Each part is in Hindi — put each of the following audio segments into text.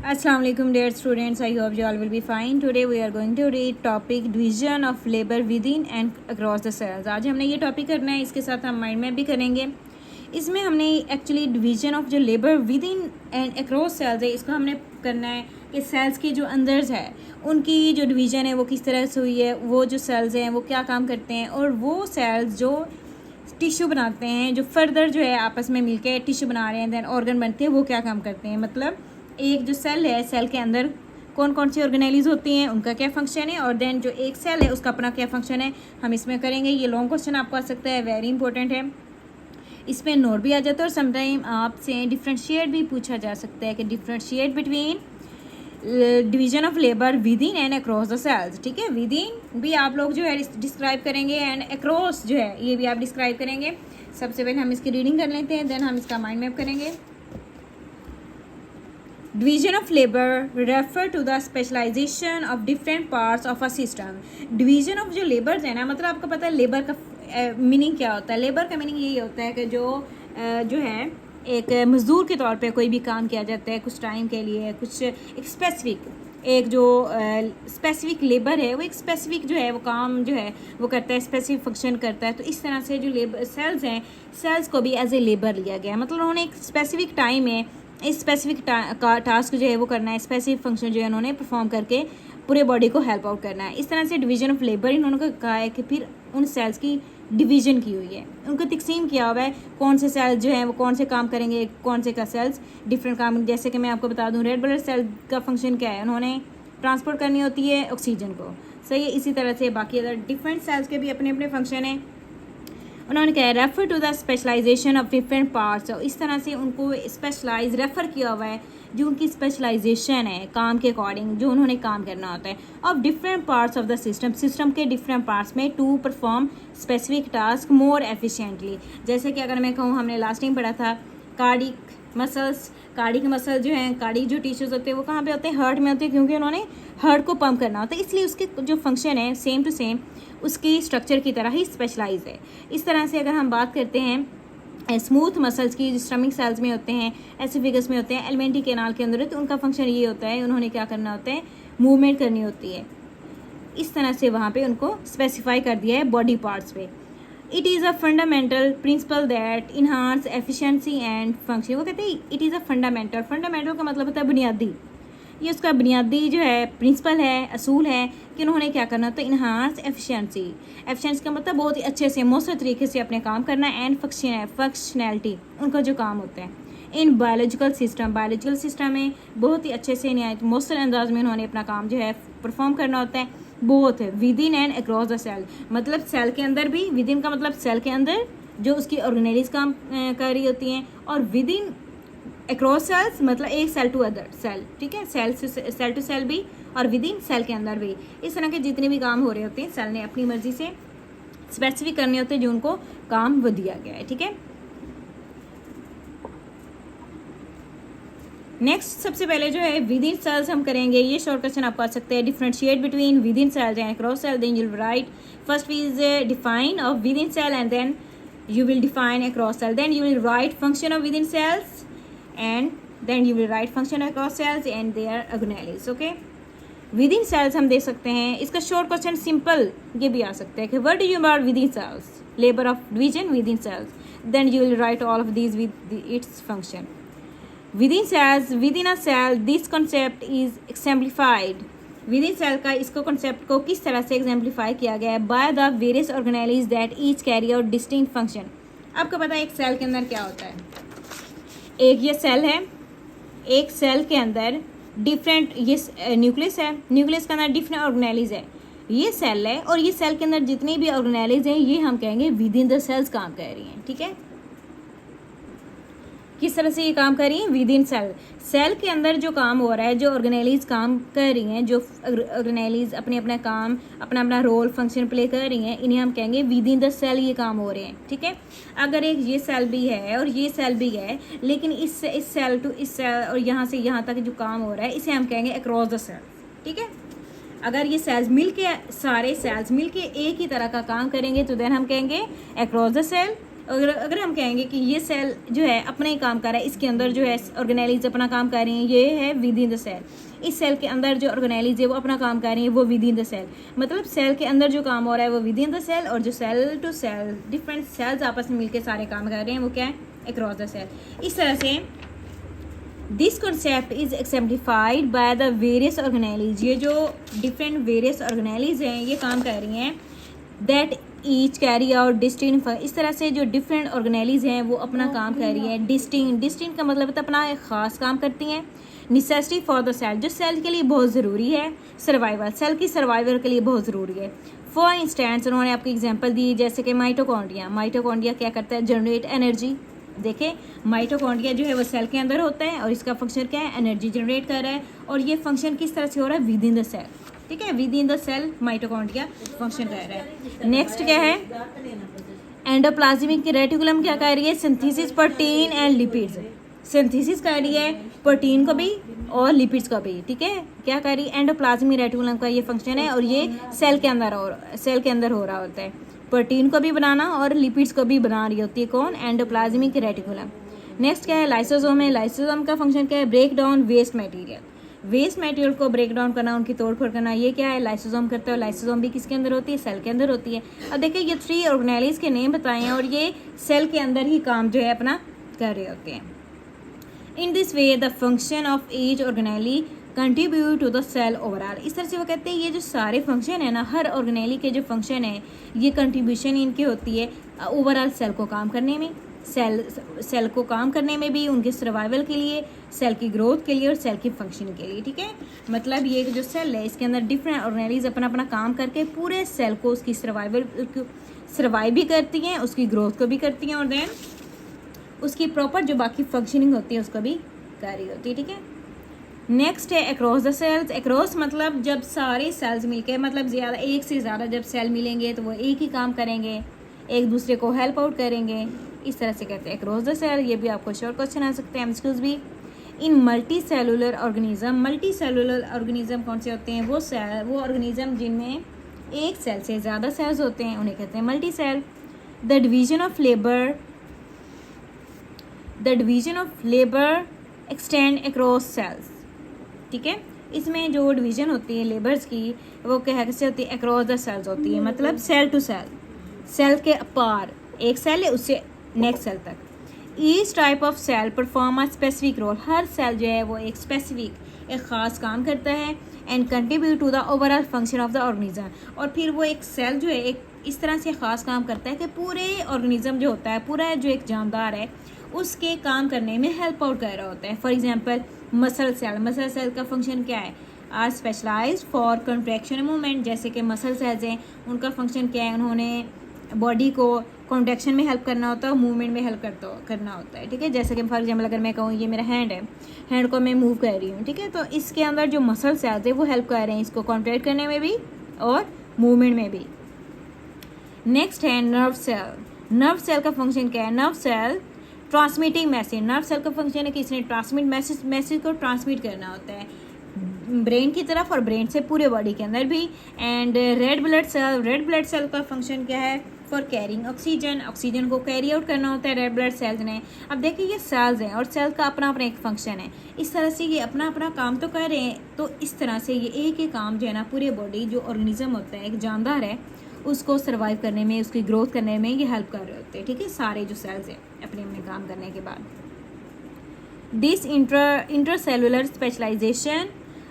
Assalamu alaikum dear students, I hope you all will be fine. Today we are going to read topic division of labor within and across the cells. आज हमने ये टॉपिक करना है, इसके साथ हम माइंड मैप भी करेंगे. इसमें हमने एक्चुअली डिवीजन ऑफ जो labour within and across cells है, इसको हमने करना है कि सेल्स के जो अंदर है उनकी जो डिवीजन है वो किस तरह से हुई है, वो जो सेल्स हैं वो क्या काम करते हैं, और वो सेल्स जो टिश्यू बनाते हैं, जो फर्दर जो है आपस में मिलकर टिश्यू बना रहे हैं, देन ऑर्गन बनते हैं, वो क्या काम करते हैं. मतलब एक जो सेल है, सेल के अंदर कौन कौन सी ऑर्गेनाइज होती हैं, उनका क्या फंक्शन है, और देन जो एक सेल है उसका अपना क्या फंक्शन है, हम इसमें करेंगे. ये लॉन्ग क्वेश्चन आपको आ सकता है, वेरी इंपॉर्टेंट है. इसमें नोट भी आ जाता है और समटाइम आपसे डिफ्रेंशिएट भी पूछा जा सकता है कि differentiate between division of labour within and across the cells. ठीक है, विद इन भी आप लोग जो है डिस्क्राइब करेंगे एंड अक्रॉस जो है ये भी आप डिस्क्राइब करेंगे. सबसे पहले हम इसकी रीडिंग कर लेते हैं, देन हम इसका माइंड मैप करेंगे. Division of labor refer to the specialization of different parts of a system. Division of जो लेबर्स है ना, मतलब आपको पता है लेबर का मीनिंग क्या होता है. लेबर का मीनिंग यही होता है कि जो है एक मजदूर के तौर पे कोई भी काम किया जाता है कुछ टाइम के लिए, कुछ एक स्पेसिफिक एक जो स्पेसिफिक लेबर है वो एक स्पेसिफिक जो है वो काम जो है वो करता है, स्पेसिफिक फंक्शन करता है. तो इस तरह से जो लेबर सेल्स हैं, सेल्स को भी एज ए लेबर लिया गया है. मतलब उन्होंने एक स्पेसिफिक टाइम में इस स्पेसिफिक टास्क जो है वो करना है, स्पेसिफिक फंक्शन जो है उन्होंने परफॉर्म करके पूरे बॉडी को हेल्प आउट करना है. इस तरह से डिवीजन ऑफ लेबर इन्होंने कहा है कि फिर उन सेल्स की डिवीजन की हुई है, उनको तकसीम किया हुआ है कौन से सेल्स जो हैं वो कौन से काम करेंगे, कौन से का सेल्स डिफरेंट काम. जैसे कि मैं आपको बता दूं, रेड ब्लड सेल का फंक्शन क्या है, उन्होंने ट्रांसपोर्ट करनी होती है ऑक्सीजन को. सही है. इसी तरह से बाकी अदर डिफरेंट सेल्स के भी अपने अपने फंक्शन हैं. उन्होंने कहा refer to the specialisation of different parts. और इस तरह से उनको स्पेशलाइज रेफर किया हुआ है जो उनकी स्पेशलाइजेशन है काम के अकॉर्डिंग, जो उन्होंने काम करना होता है, of different parts of the system, system के डिफरेंट पार्ट्स में, to perform specific task more efficiently. जैसे कि अगर मैं कहूँ, हमने लास्ट टाइम पढ़ा था कार्डिक मसल्स. कार्डिक मसल जो हैं, कार्डिक जो टिश्यूज होते हैं वो कहाँ पे होते हैं, हार्ट में होते हैं, क्योंकि उन्होंने हार्ट को पंप करना होता है, इसलिए उसके जो फंक्शन है सेम टू सेम उसकी स्ट्रक्चर की तरह ही स्पेशलाइज है. इस तरह से अगर हम बात करते हैं स्मूथ मसल्स की, जो स्टमक सेल्स में होते हैं, एसोफेगस में होते हैं, एलिमेंट्री कैनाल के अंदर है, तो उनका फंक्शन ये होता है, उन्होंने क्या करना होता है, मूवमेंट करनी होती है. इस तरह से वहाँ पे उनको स्पेसिफाई कर दिया है बॉडी पार्ट्स पे. It is a fundamental principle that enhance efficiency and function. वो कहते हैं it is a fundamental. Fundamental का मतलब होता है बुनियादी. ये उसका बुनियादी जो है प्रिंसिपल है, असूल है कि उन्होंने क्या करना होता है, इन्हांस एफिशिएंसी. एफिशिएंसी का मतलब बहुत ही अच्छे से मौसर तरीके से अपने काम करना, एंड फंक्शनैलिटी उनका जो काम होता है. इन बायोलॉजिकल सिस्टम में बहुत ही अच्छे से नहायत मौसर अंदाज में उन्होंने अपना काम जो है परफॉर्म करना होता है. Both within and across the cell, मतलब सेल के अंदर भी, विद इन का मतलब सेल के अंदर जो उसकी ऑर्गेनाइज काम कर रही होती हैं, और विद इन अक्रॉस सेल्स मतलब एक सेल टू अदर सेल. ठीक है, सेल टू सेल भी और विद इन सेल के अंदर भी. इस तरह के जितने भी काम हो रहे होते हैं सेल ने अपनी मर्जी से स्पेसिफिक करने होते हैं जो उनको काम वो दिया गया है. ठीक है. नेक्स्ट सबसे पहले जो है विद इन सेल्स हम करेंगे. ये शॉर्ट क्वेश्चन आपको आ सकते हैं. Differentiate between within cells and across cell, then you will write first is define of within cell and then you will define across cell, then you will write function of within cells and then you will write function across cells and their organelles. okay, within cells हम दे सकते हैं. इसका शॉर्ट क्वेश्चन सिंपल ये भी आ सकता है कि what do you mean within cells, labor of division within cells, then you will write all of these with its function. within cells, within a cell, this concept is exemplified. within cell का इसको concept को किस तरह से exemplify किया गया है, by the various organelles that each carry out distinct function. आपको पता है एक सेल के अंदर क्या होता है, एक ये सेल है, एक सेल के अंदर डिफरेंट ये न्यूक्लियस है, न्यूक्लियस के अंदर डिफरेंट ऑर्गेनेलिज है, ये सेल है, और ये सेल के अंदर जितनी भी ऑर्गेनेलिज हैं ये हम कहेंगे विद इन द सेल्स काम कर रही हैं. ठीक है, किस तरह से ये काम कर रही हैं, विद इन सेल. सेल के अंदर जो काम हो रहा है, जो ऑर्गेनेलिज काम कर रही हैं, जो ऑर्गेनेलिज अपने अपना काम, अपना अपना रोल फंक्शन प्ले कर रही हैं, इन्हें हम कहेंगे विद इन द सेल ये काम हो रहे हैं. ठीक है. अगर एक ये सेल भी है और ये सेल भी है, लेकिन इस सेल टू इस सेल और यहाँ से यहाँ तक जो काम हो रहा है इसे हम कहेंगे अक्रॉस द सेल. ठीक है. अगर ये सेल्स मिलके, सारे सेल्स मिलके एक ही तरह का काम करेंगे तो देन हम कहेंगे अक्रॉस द सेल, अगर हम कहेंगे कि ये सेल जो है अपना ही काम कर रहा है, इसके अंदर जो है ऑर्गेनेलीज अपना काम कर रही हैं, ये है विद इन द सेल। इस सेल के अंदर जो ऑर्गेनेलीज है वो अपना काम कर रही है, वो विद इन द सेल। मतलब सेल के अंदर जो काम हो रहा है वो विद इन द सेल, और जो cell to cell different cells आपस में मिलकर सारे काम कर रहे हैं वो क्या है, अक्रॉस द सेल। इस तरह से this concept is exemplified by the various organelles. ये जो डिफरेंट वेरियस ऑर्गेनेलीज हैं ये काम कर रही हैं, that each carry out distinct. इस तरह से जो डिफरेंट ऑर्गेनेलीज हैं वो अपना काम कर रही है डिस्टिंक्ट। डिस्टिंक्ट का मतलब है अपना एक ख़ास काम करती हैं। नेसेसिटी फॉर द सेल, जो सेल के लिए बहुत ज़रूरी है, सर्वाइवल, सेल की सर्वाइवल के लिए बहुत ज़रूरी है। फॉर इंस्टेंस उन्होंने आपको एग्जांपल दी, जैसे कि माइटोकॉन्ड्रिया। माइटोकॉन्ड्रिया क्या करता है, जनरेट एनर्जी। देखें माइटोकॉन्ड्रिया जो है वो सेल के अंदर होता है और इसका फंक्शन क्या है, एनर्जी जनरेट कर रहा है। और ये फंक्शन किस तरह से हो रहा है, विद इन द सेल। ठीक है, within the cell mitochondria function कर रहा है। नेक्स्ट क्या है, एंडोप्लाज्मिक रेटिकुलम क्या कर रही है, synthesis protein and lipids. Synthesis कर रही है प्रोटीन को भी और लिपिड्स को भी। ठीक है, क्या कर रही है, एंडोप्लाज्मिक रेटिकुलम का ये फंक्शन है और ये सेल के अंदर हो रहा होता है। प्रोटीन को भी बनाना और लिपिड्स को भी बना रही होती है कौन, एंडोप्लाज्मिक रेटिकुलम। नेक्स्ट क्या है, लाइसोसोम है। लाइसोसोम का फंक्शन क्या है, break down waste material. Waste material को ब्रेक डाउन करना, उनकी तोड़फोड़ करना, ये क्या है, लाइसोसोम करता है। और लाइसोसोम भी किसके अंदर होती है, सेल के अंदर होती है। अब देखिए ये 3 ऑर्गेनेलीज के नेम बताए हैं और ये सेल के अंदर ही काम जो है अपना कर रहे होते हैं। In this way the function of each organelle contribute to the cell overall. इस तरह से वो कहते हैं ये जो सारे फंक्शन है ना, हर ऑर्गेनेली के जो फंक्शन है ये कंट्रीब्यूशन इनकी होती है ओवरऑल सेल को काम करने में। सेल को काम करने में भी, उनके सर्वाइवल के लिए, सेल की ग्रोथ के लिए और सेल की फंक्शनिंग के लिए। ठीक है, मतलब ये जो सेल है इसके अंदर डिफरेंट ऑर्गेनेलीज अपना अपना काम करके पूरे सेल को उसकी सर्वाइव भी करती हैं, उसकी ग्रोथ को भी करती हैं और देन उसकी प्रॉपर जो बाकी फंक्शनिंग होती है उसको भी कर रही होती है। ठीक है, नेक्स्ट है अक्रॉस द सेल्स। अक्रॉस मतलब जब सारे सेल्स मिलके, मतलब ज़्यादा, एक से ज़्यादा जब सेल मिलेंगे तो वो एक ही काम करेंगे, एक दूसरे को हेल्प आउट करेंगे, इस तरह से कहते हैं अक्रॉस द सेल। ये भी आपको शॉर्ट क्वेश्चन आ सकते हैं, एमसीक्यूज भी। In multicellular organism, multicellular organism कौन से होते हैं, वो ऑर्गेनिज्म जिनमें एक सेल से ज़्यादा सेल्स होते हैं उन्हें कहते हैं multi cell. The division of labour extend across cells. ठीक है, इसमें जो डिवीजन होती है लेबर्स की वो कैसे होती है, अक्रॉस द सेल्स होती है। मतलब सेल टू सेल, सेल के पार, एक सेल है उससे नेक्स्ट सेल तक। Each type of cell perform a specific role. हर सेल जो है वो एक स्पेसिफिक, एक ख़ास काम करता है and contribute to the overall function of the organism. और फिर वो एक सेल जो है एक इस तरह से ख़ास काम करता है कि पूरे ऑर्गेनिज्म जो होता है, पूरा जो एक जानदार है उसके काम करने में हेल्प आउट कर रहा होता है। फॉर एग्जांपल मसल सेल का फंक्शन क्या है, are specialised for contraction movement. जैसे कि मसल सेल्स हैं, उनका फंक्शन क्या है, उन्होंने बॉडी को कॉन्ट्रैक्शन में हेल्प करना होता है और मूवमेंट में हेल्प करना होता है। ठीक है, जैसे कि फॉर एग्जांपल अगर मैं कहूँ ये मेरा हैंड है, हैंड को मैं मूव कर रही हूँ, ठीक है, तो इसके अंदर जो मसल सेल्स है वो हेल्प कर रहे हैं इसको कॉन्ट्रैक्ट करने में भी और मूवमेंट में भी। नेक्स्ट है नर्व सेल। नर्व सेल का फंक्शन क्या है, nerve cell transmitting message. Nerve cell का फंक्शन है कि इसने ट्रांसमिट मैसेज को ट्रांसमिट करना होता है ब्रेन की तरफ और ब्रेन से पूरे बॉडी के अंदर भी। एंड रेड ब्लड सेल का फंक्शन क्या है, फॉर कैरिंग ऑक्सीजन को कैरी आउट करना होता है रेड ब्लड सेल्स ने। अब देखिए ये सेल्स हैं और सेल का अपना अपना एक फंक्शन है। इस तरह से ये अपना अपना काम तो कर रहे हैं, तो इस तरह से ये एक ही काम जो है ना पूरे बॉडी जो ऑर्गेनिज्म होता है, एक जानदार है, उसको सर्वाइव करने में, उसकी ग्रोथ करने में ये हेल्प कर रहे होते हैं। ठीक है, सारे जो सेल्स हैं अपने अपने काम करने के बाद। This intercellular specialisation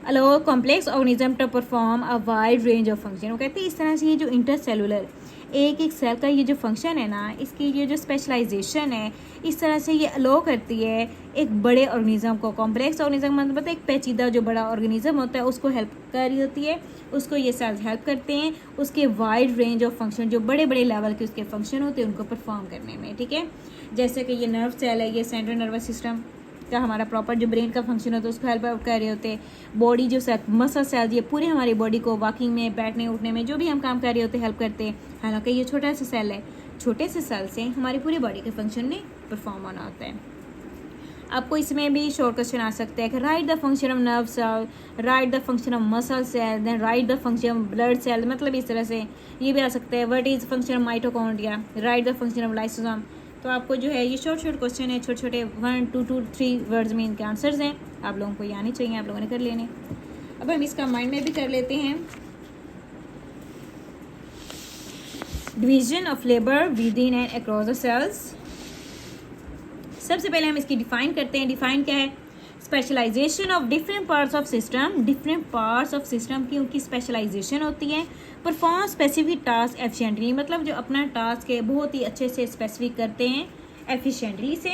allow complex organism to perform a wide range of function. वो कहते हैं इस तरह से ये जो इंटरसेलुलर एक सेल का ये जो फंक्शन है ना, इसकी ये जो स्पेशलाइजेशन है, इस तरह से ये अलाउ करती है एक बड़े ऑर्गेनिज्म को, कॉम्प्लेक्स ऑर्गेनिज्म मतलब एक पेचीदा जो बड़ा ऑर्गेनिज्म होता है उसको हेल्प कर रही होती है, उसको ये सेल्स हेल्प करते हैं उसके वाइड रेंज ऑफ फंक्शन, जो बड़े बड़े लेवल के उसके फंक्शन होते हैं उनको परफॉर्म करने में। ठीक है, जैसे कि ये नर्व सेल है, ये सेंट्रल नर्वस सिस्टम का हमारा प्रॉपर जो ब्रेन का फंक्शन होता है उसको हेल्प आउट कर रहे होते हैं। बॉडी जो मसल सेल्स ये पूरे हमारी बॉडी को वॉकिंग में, बैठने उठने में, जो भी हम काम कर रहे होते हैं हेल्प करते हैं। हालांकि ये छोटा सा सेल है, छोटे से सेल से हमारी पूरी बॉडी के फंक्शन में परफॉर्म होना होता है। आपको इसमें भी शॉर्ट क्वेश्चन आ सकता है कि write the function of nerve cell, write the function of muscle cell, then write the function of blood cell. मतलब इस तरह से ये भी आ सकता है। What is function of mitochondria, write the function of lysosome, तो आपको जो है ये शॉर्ट क्वेश्चन है, छोटे छोटे 1 2 2 3 वर्ड्स में इनके आंसर्स हैं, आप लोगों को ये आने चाहिए, आप लोगों ने कर लेने। अब हम इसका माइंड में भी कर लेते हैं। Division of labour within and across the cells. सबसे पहले हम इसकी डिफाइन करते हैं। डिफाइन क्या है? Specialisation of different parts of system. Different parts of system की उनकी स्पेशलाइजेशन होती है। परफॉर्म स्पेसिफिक टास्क एफिशिएंटली, मतलब जो अपना टास्क है बहुत ही अच्छे से स्पेसिफिक करते हैं एफिशिएंटली से।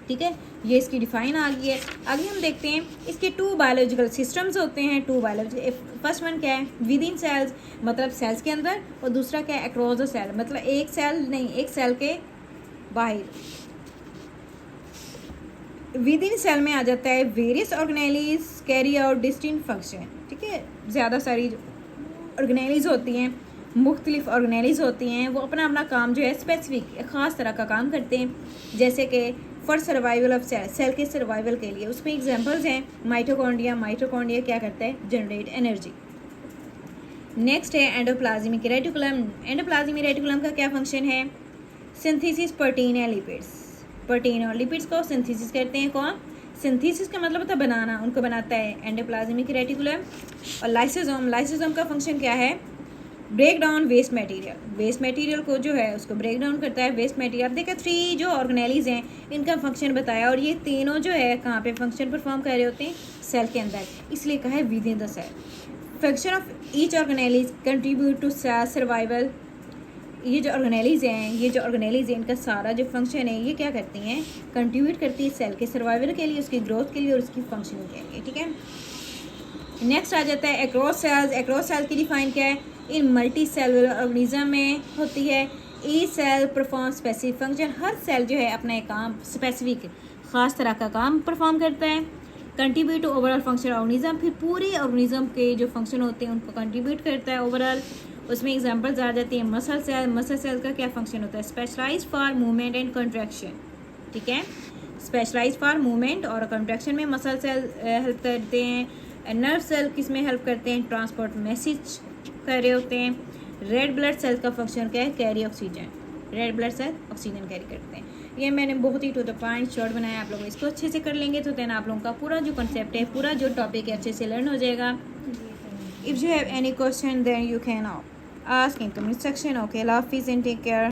ठीक है, ये इसकी डिफाइन आ गई है। आगे हम देखते हैं इसके 2 बायोलॉजिकल सिस्टम्स होते हैं। 2 बायोलॉजिकल, फर्स्ट वन क्या है? विद इन सेल्स, मतलब सेल्स के अंदर, और दूसरा क्या है? अक्रॉस द सेल, मतलब एक सेल नहीं, एक सेल के बाहर। विद इन सेल में आ जाता है various organelles carry out distinct function. ठीक है, ज़्यादा सारी ऑर्गेनेलीज होती हैं, मुख्तलिफ ऑर्गेनेलीज होती हैं, वो अपना अपना काम जो है स्पेसिफिक ख़ास तरह का काम करते हैं। जैसे कि for survival of cell, cell के सर्वाइवल के लिए। उसमें एग्जांपल्स हैं माइटोकॉन्ड्रिया। माइटोकॉन्ड्रिया क्या करता है? Generate energy. नेक्स्ट है एंडोप्लाज्मिक रेटिकुलम। एंडोप्लाज्मिक रेटिकुलम का क्या फंक्शन है? सिंथेसिस प्रोटीन या लिपिड्स। प्रोटीन और लिपिड्स को सिंथेसिस करते हैं। कौन? सिंथेसिस का मतलब होता है बनाना, उनको बनाता है एंडोप्लाज्मिक रेटिकुलम। और लाइसोसोम, लाइसोसोम का फंक्शन क्या है? Break down waste material. Waste material को जो है उसको ब्रेक डाउन करता है। वेस्ट मटेरियल, अब देखा 3 जो ऑर्गेनेलीज हैं इनका फंक्शन बताया, और ये तीनों जो है कहाँ पे फंक्शन परफॉर्म कर रहे होते हैं? सेल के अंदर, इसलिए कहा है within the cell. Function of each organelles contribute to cell survival. ये जो ऑर्गेनेलीज हैं इनका सारा जो फंक्शन है ये क्या करती हैं? कंट्रीब्यूट करती है सेल के सर्वाइवल के लिए, उसकी ग्रोथ के लिए और उसकी फंक्शनिंग के लिए। ठीक है, नेक्स्ट आ जाता है एक्रॉस सेल्स। एक्रॉस सेल की डिफाइन क्या है? इन मल्टी सेलुलर ऑर्गेनिज्म में होती है। Each cell perform specific function. हर सेल जो है अपना एक काम स्पेसिफिक ख़ास तरह का काम परफॉर्म करता है। Contribute to overall function organism, फिर पूरे ऑर्गेनिज्म के जो फंक्शन होते हैं उनको कंट्रीब्यूट करता है ओवरऑल। उसमें एग्जांपल्स आ जाती हैं मसल सेल। मसल सेल का क्या फंक्शन होता है? Specialise for movement and contraction. ठीक है, स्पेशलाइज फॉर मूवमेंट और कंट्रैक्शन में मसल सेल हेल्प करते हैं। नर्व सेल किस में हेल्प करते हैं? ट्रांसपोर्ट मैसेज कर रहे होते हैं। रेड ब्लड सेल का फंक्शन क्या है? Carry oxygen. Red blood cell oxygen carry करते हैं। ये मैंने बहुत ही टू द पॉइंट शॉर्ट बनाया, आप लोग इसको अच्छे से कर लेंगे तो देन आप लोगों का पूरा जो कॉन्सेप्ट है, पूरा जो टॉपिक है अच्छे से लर्न हो जाएगा। If you have any question then you can ask in comment section. Okay, अल्लाह हाफिज़ एंड टेक केयर।